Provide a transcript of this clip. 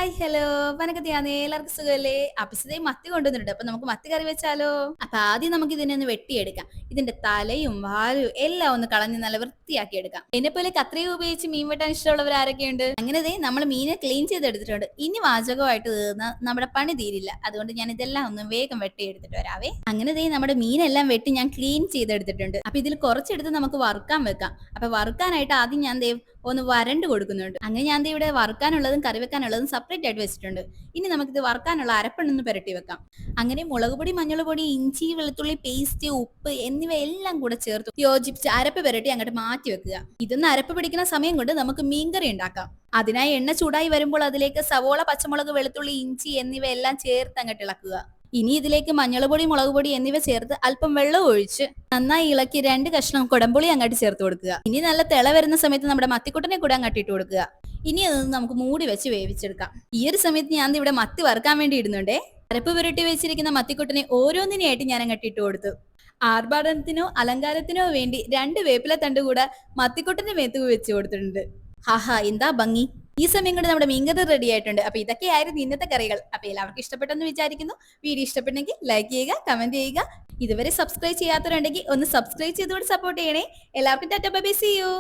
Hi hello വനക്കത്തിയാന്നേ എല്ലാവർക്കും സുഖമല്ലേ? അപ്പിച്ചതേ മത്തി കൊണ്ടുവന്നിട്ടുണ്ട്. അപ്പൊ നമുക്ക് മത്തി കറി വെച്ചാലോ? അപ്പൊ ആദ്യം നമുക്ക് ഇതിനെ ഒന്ന് വെട്ടിയെടുക്കാം. ഇതിന്റെ തലയും വാലും എല്ലാം ഒന്ന് കളഞ്ഞ് നല്ല വൃത്തിയാക്കി എടുക്കാം. എന്നെ പോലെ കത്രിക ഉപയോഗിച്ച് മീൻ വെട്ടാൻ ഇഷ്ടമുള്ളവർ ആരൊക്കെയുണ്ട്? അങ്ങനെ നമ്മൾ മീനെ ക്ലീൻ ചെയ്തെടുത്തിട്ടുണ്ട്. ഇനി വാചകമായിട്ട് തീർന്ന നമ്മുടെ പണി തീരില്ല. അതുകൊണ്ട് ഞാൻ ഇതെല്ലാം ഒന്ന് വേഗം വെട്ടിയെടുത്തിട്ട് വരാവേ. അങ്ങനെ നമ്മുടെ മീനെല്ലാം വെട്ടി ഞാൻ ക്ലീൻ ചെയ്തെടുത്തിട്ടുണ്ട്. അപ്പൊ ഇതിൽ കുറച്ചെടുത്ത് നമുക്ക് വറുക്കാൻ വെക്കാം. അപ്പൊ വറുക്കാനായിട്ട് ആദ്യം ഞാൻ ഒന്ന് വരണ്ട് കൊടുക്കുന്നുണ്ട്. അങ്ങനെ ഞാൻ ഇവിടെ വറുക്കാനുള്ളതും കറി വെക്കാനുള്ളതും സെപ്പറേറ്റ് ആയിട്ട് വെച്ചിട്ടുണ്ട്. ഇനി നമുക്കിത് വറുക്കാനുള്ള അരപ്പെണ്ണൊന്ന് പുരട്ടി വെക്കാം. അങ്ങനെ മുളക് പൊടി, മഞ്ഞൾ പൊടി, ഇഞ്ചി, വെളുത്തുള്ളി പേസ്റ്റ്, ഉപ്പ് എന്നിവ എല്ലാം കൂടെ ചേർത്ത് യോജിപ്പിച്ച് അരപ്പ് പുരട്ടി അങ്ങോട്ട് മാറ്റി വെക്കുക. ഇതൊന്ന് അരപ്പ് പിടിക്കുന്ന സമയം കൊണ്ട് നമുക്ക് മീൻകറി ഉണ്ടാക്കാം. അതിനായി എണ്ണ ചൂടായി വരുമ്പോൾ അതിലേക്ക് സവോള, പച്ചമുളക്, വെളുത്തുള്ളി, ഇഞ്ചി എന്നിവ എല്ലാം ചേർത്ത് അങ്ങോട്ട് ഇളക്കുക. ഇനി ഇതിലേക്ക് മഞ്ഞൾപ്പൊടി, മുളക് പൊടി എന്നിവ ചേർത്ത് അല്പം വെള്ളം ഒഴിച്ച് നന്നായി ഇളക്കി 2 കഷ്ണം കുടംപുളി അങ്ങോട്ട് ചേർത്ത് കൊടുക്കുക. ഇനി നല്ല തിള വരുന്ന സമയത്ത് നമ്മുടെ മത്തിക്കുട്ടനെ കൂടെ അങ്ങോട്ട് ഇട്ട് കൊടുക്കുക. ഇനി അതൊന്ന് നമുക്ക് മൂടി വെച്ച് വേവിച്ചെടുക്കാം. ഈ ഒരു സമയത്ത് ഞാൻ ഇവിടെ മത്തി വറുക്കാൻ വേണ്ടി ഇടുന്നുണ്ടേ. അരപ്പ് പുരട്ടി വെച്ചിരിക്കുന്ന മത്തിക്കുട്ടനെ ഓരോന്നിനെയായിട്ട് ഞാൻ അങ്ങോട്ട് ഇട്ട് കൊടുത്തു. ആർഭാടത്തിനോ അലങ്കാരത്തിനോ വേണ്ടി 2 വേപ്പില തണ്ട് കൂടെ മത്തിക്കുട്ടന്റെ മേത്ത് വെച്ച് കൊടുത്തിട്ടുണ്ട്. ഹാഹാ, എന്താ ഭംഗി! ഈ സമയം കൊണ്ട് നമ്മുടെ മീൻകറി റെഡി ആയിട്ടുണ്ട്. അപ്പൊ ഇതൊക്കെയായിരുന്നു ഇന്നത്തെ കറികൾ. അപ്പൊ എല്ലാവർക്കും ഇഷ്ടപ്പെട്ടെന്ന് വിചാരിക്കുന്നു. വീഡിയോ ഇഷ്ടപ്പെട്ടെങ്കിൽ ലൈക്ക് ചെയ്യുക, കമന്റ് ചെയ്യുക. ഇതുവരെ സബ്സ്ക്രൈബ് ചെയ്യാത്തവരുണ്ടെങ്കിൽ ഒന്ന് സബ്സ്ക്രൈബ് ചെയ്തുകൊണ്ട് സപ്പോർട്ട് ചെയ്യണേ. എല്ലാവർക്കും tata bye bye, see U.